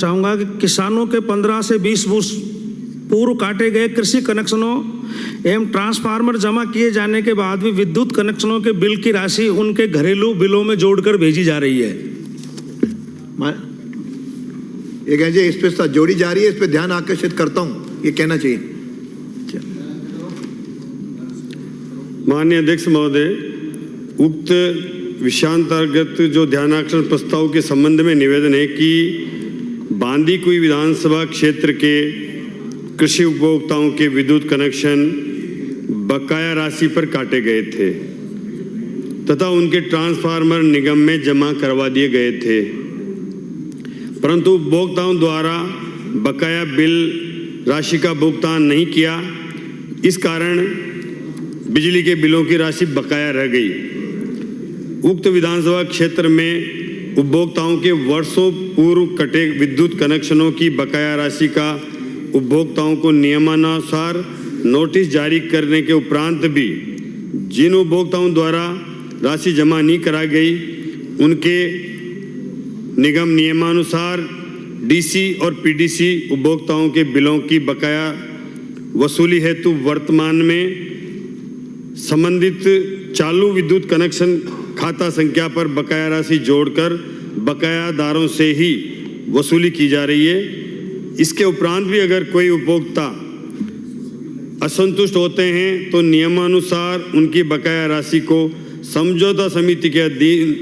चाहूंगा कि किसानों के 15 से 20 वर्ष पूर्व काटे गए कृषि कनेक्शनों एवं ट्रांसफार्मर जमा किए जाने के बाद भी विद्युत कनेक्शनों के बिल की राशि उनके घरेलू बिलों में जोड़कर भेजी जा रही है। ये कहें इस पे जोड़ी जा रही है, इस पे ध्यान आकर्षित करता हूं, ये कहना चाहिए। माननीय अध्यक्ष महोदय, उक्त विषयांतर्गत जो ध्यानाकर्षण प्रस्ताव के संबंध में निवेदन है कि बांदीकुई विधानसभा क्षेत्र के कृषि उपभोक्ताओं के विद्युत कनेक्शन बकाया राशि पर काटे गए थे तथा उनके ट्रांसफार्मर निगम में जमा करवा दिए गए थे, परंतु उपभोक्ताओं द्वारा बकाया बिल राशि का भुगतान नहीं किया। इस कारण बिजली के बिलों की राशि बकाया रह गई। उक्त विधानसभा क्षेत्र में उपभोक्ताओं के वर्षों पूर्व कटे विद्युत कनेक्शनों की बकाया राशि का उपभोक्ताओं को नियमानुसार नोटिस जारी करने के उपरांत भी जिन उपभोक्ताओं द्वारा राशि जमा नहीं कराई गई, उनके निगम नियमानुसार डीसी और पीडीसी उपभोक्ताओं के बिलों की बकाया वसूली हेतु वर्तमान में संबंधित चालू विद्युत कनेक्शन खाता संख्या पर बकाया राशि जोड़कर बकायादारों से ही वसूली की जा रही है। इसके उपरांत भी अगर कोई उपभोक्ता असंतुष्ट होते हैं तो नियमानुसार उनकी बकाया राशि को समझौता समिति के अधीन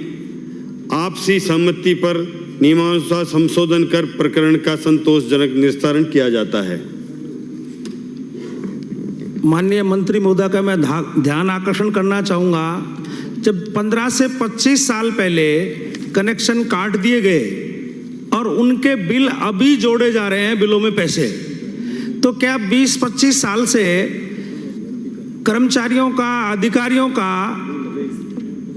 आपसी सहमति पर नियमानुसार संशोधन कर प्रकरण का संतोषजनक निस्तारण किया जाता है। माननीय मंत्री महोदय का मैं ध्यान आकर्षण करना चाहूँगा, जब 15 से 25 साल पहले कनेक्शन काट दिए गए और उनके बिल अभी जोड़े जा रहे हैं बिलों में पैसे, तो क्या 20-25 साल से कर्मचारियों का, अधिकारियों का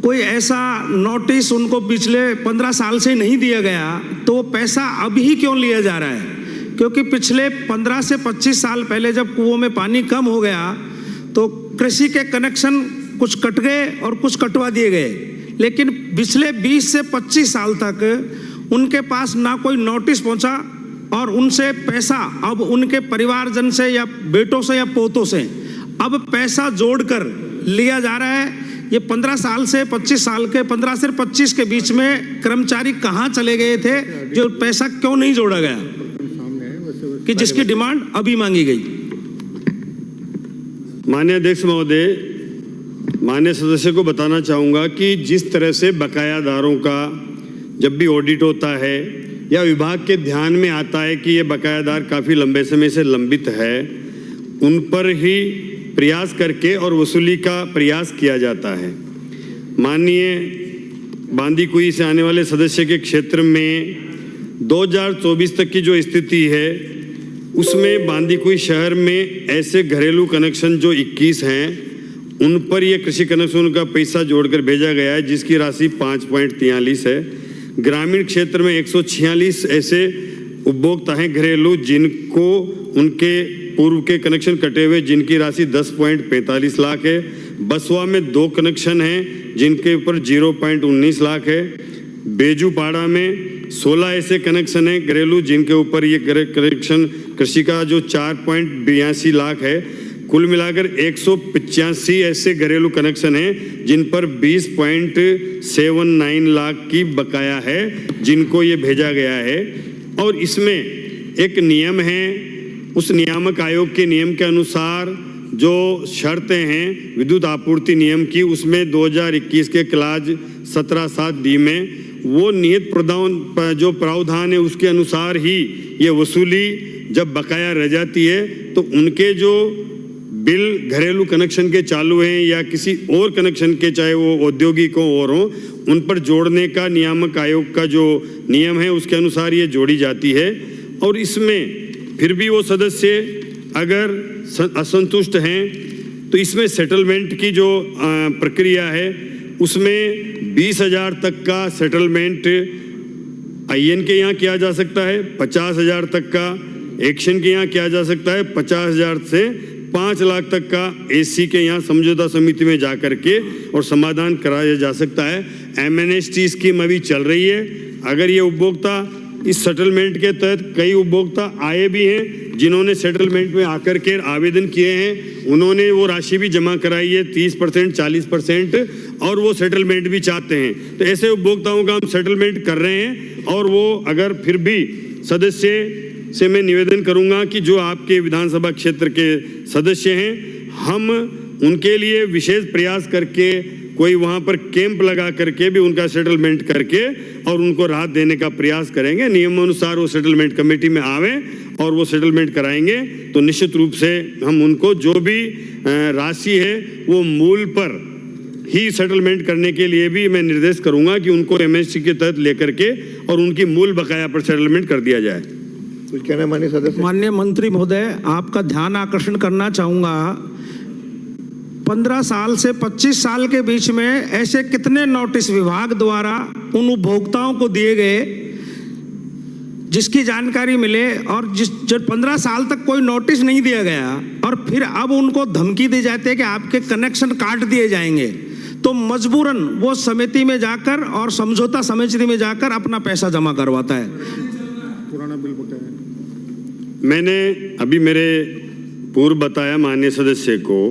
कोई ऐसा नोटिस उनको पिछले 15 साल से नहीं दिया गया, तो वो पैसा अभी क्यों लिया जा रहा है? क्योंकि पिछले 15 से 25 साल पहले जब कुओं में पानी कम हो गया तो कृषि के कनेक्शन कुछ कट गए और कुछ कटवा दिए गए, लेकिन पिछले 20 से 25 साल तक उनके पास ना कोई नोटिस पहुंचा और उनसे पैसा अब उनके परिवारजन से या बेटों से या पोतों से अब पैसा जोड़कर लिया जा रहा है। ये 15 साल से 25 साल के 15 से 25 के बीच में कर्मचारी कहाँ चले गए थे, जो पैसा क्यों नहीं जोड़ा गया कि जिसकी डिमांड अभी मांगी गई? माननीय अध्यक्ष महोदय, माननीय सदस्य को बताना चाहूँगा कि जिस तरह से बकायादारों का जब भी ऑडिट होता है या विभाग के ध्यान में आता है कि ये बकायादार काफ़ी लंबे समय से लंबित है, उन पर ही प्रयास करके और वसूली का प्रयास किया जाता है। माननीय बांदीकुई से आने वाले सदस्य के क्षेत्र में 2024 तक की जो स्थिति है, उसमें बांदीकुई शहर में ऐसे घरेलू कनेक्शन जो 21 हैं, उन पर यह कृषि कनेक्शन का पैसा जोड़कर भेजा गया है, जिसकी राशि 5.43 है। ग्रामीण क्षेत्र में 146 ऐसे उपभोक्ता हैं घरेलू जिनको उनके पूर्व के कनेक्शन कटे हुए, जिनकी राशि 10.45 लाख है। बसवा में 2 कनेक्शन हैं जिनके ऊपर 0.19 लाख है। बेजूपाड़ा में 16 ऐसे कनेक्शन हैं घरेलू जिनके ऊपर ये कनेक्शन कृषि का जो 4.82 लाख है। कुल मिलाकर 185 ऐसे घरेलू कनेक्शन हैं जिन पर 20.79 लाख की बकाया है, जिनको ये भेजा गया है। और इसमें एक नियम है, उस नियामक आयोग के नियम के अनुसार जो शर्तें हैं विद्युत आपूर्ति नियम की, उसमें 2021 के क्लाज 17(7) में वो नियत जो प्रावधान है उसके अनुसार ही ये वसूली जब बकाया रह जाती है तो उनके जो बिल घरेलू कनेक्शन के चालू हैं या किसी और कनेक्शन के, चाहे वो औद्योगिक हो और हो, उन पर जोड़ने का नियामक आयोग का जो नियम है उसके अनुसार ये जोड़ी जाती है। और इसमें फिर भी वो सदस्य अगर असंतुष्ट हैं तो इसमें सेटलमेंट की जो प्रक्रिया है उसमें 20,000 तक का सेटलमेंट आईएन के यहाँ किया जा सकता है, 50,000 तक का एक्शन के यहाँ किया जा सकता है, 50,000 से 5 लाख तक का एसी के यहाँ समझौता समिति में जा करके और समाधान कराया जा सकता है। एमएनएसटी स्कीम अभी चल रही है। अगर ये उपभोक्ता इस सेटलमेंट के तहत कई उपभोक्ता आए भी हैं जिन्होंने सेटलमेंट में आकर के आवेदन किए हैं, उन्होंने वो राशि भी जमा कराई है 30%, 40%, और वो सेटलमेंट भी चाहते हैं। तो ऐसे उपभोक्ताओं का हम सेटलमेंट कर रहे हैं। और वो अगर फिर भी सदस्य से मैं निवेदन करूंगा कि जो आपके विधानसभा क्षेत्र के सदस्य हैं, हम उनके लिए विशेष प्रयास करके कोई वहां पर कैंप लगा करके भी उनका सेटलमेंट करके और उनको राहत देने का प्रयास करेंगे। नियमानुसार वो सेटलमेंट कमेटी में आवे और वो सेटलमेंट कराएंगे तो निश्चित रूप से हम उनको जो भी राशि है वो मूल पर ही सेटलमेंट करने के लिए भी मैं निर्देश करूंगा कि उनको एमएससी के तहत लेकर के और उनकी मूल बकाया पर सेटलमेंट कर दिया जाए। कुछ कहना माननीय सदस्य? माननीय मंत्री महोदय, आपका ध्यान आकर्षण करना चाहूंगा, 15 साल से 25 साल के बीच में ऐसे कितने नोटिस विभाग द्वारा उन उपभोक्ताओं को दिए गए जिसकी जानकारी मिले, और जब 15 साल तक कोई नोटिस नहीं दिया गया और फिर अब उनको धमकी दी जाती है कि आपके कनेक्शन काट दिए जाएंगे, तो मजबूरन वो समिति में जाकर और समझौता समिति में जाकर अपना पैसा जमा करवाता है। पुराना बिल बकाया मैंने अभी मेरे पूर्व बताया माननीय सदस्य को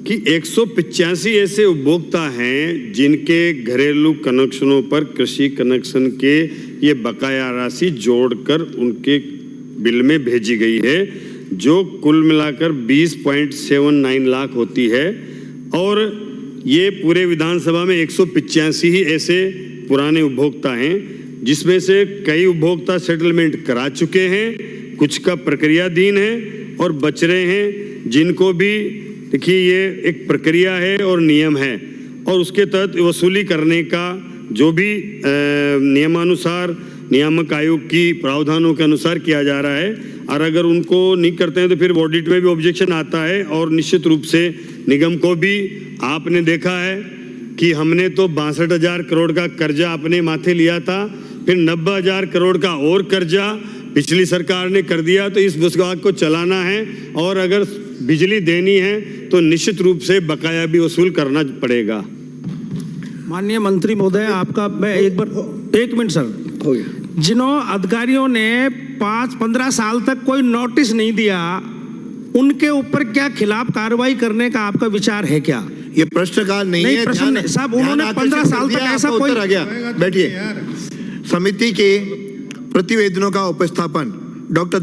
कि 185 ऐसे उपभोक्ता हैं जिनके घरेलू कनेक्शनों पर कृषि कनेक्शन के ये बकाया राशि जोड़कर उनके बिल में भेजी गई है, जो कुल मिलाकर 20.79 लाख होती है। और ये पूरे विधानसभा में 185 ही ऐसे पुराने उपभोक्ता हैं, जिसमें से कई उपभोक्ता सेटलमेंट करा चुके हैं, कुछ का प्रक्रियाधीन है और बच रहे हैं, जिनको भी देखिए ये एक प्रक्रिया है और नियम है और उसके तहत वसूली करने का जो भी नियमानुसार नियामक आयोग की प्रावधानों के अनुसार किया जा रहा है। और अगर उनको नहीं करते हैं तो फिर ऑडिट में भी ऑब्जेक्शन आता है। और निश्चित रूप से निगम को भी आपने देखा है कि हमने तो 62,000 करोड़ का कर्जा अपने माथे लिया था, फिर 90,000 करोड़ का और कर्जा पिछली सरकार ने कर दिया। तो इस विभाग को चलाना है और अगर बिजली देनी है तो निश्चित रूप से बकाया भी वसूल करना पड़ेगा। माननीय मंत्री महोदय, आपका मैं एक मिनट सर, हो गया। जिन्हों अधिकारियों ने 15 साल तक कोई नोटिस नहीं दिया, उनके ऊपर क्या खिलाफ कार्रवाई करने का आपका विचार है क्या? ये प्रश्नकाल नहीं है प्रश्न नहीं साहब, उन्होंने 15 साल तक ऐसा कोई उत्तर आ गया। बैठिए। समिति के प्रतिवेदनों का उपस्थापन डॉक्टर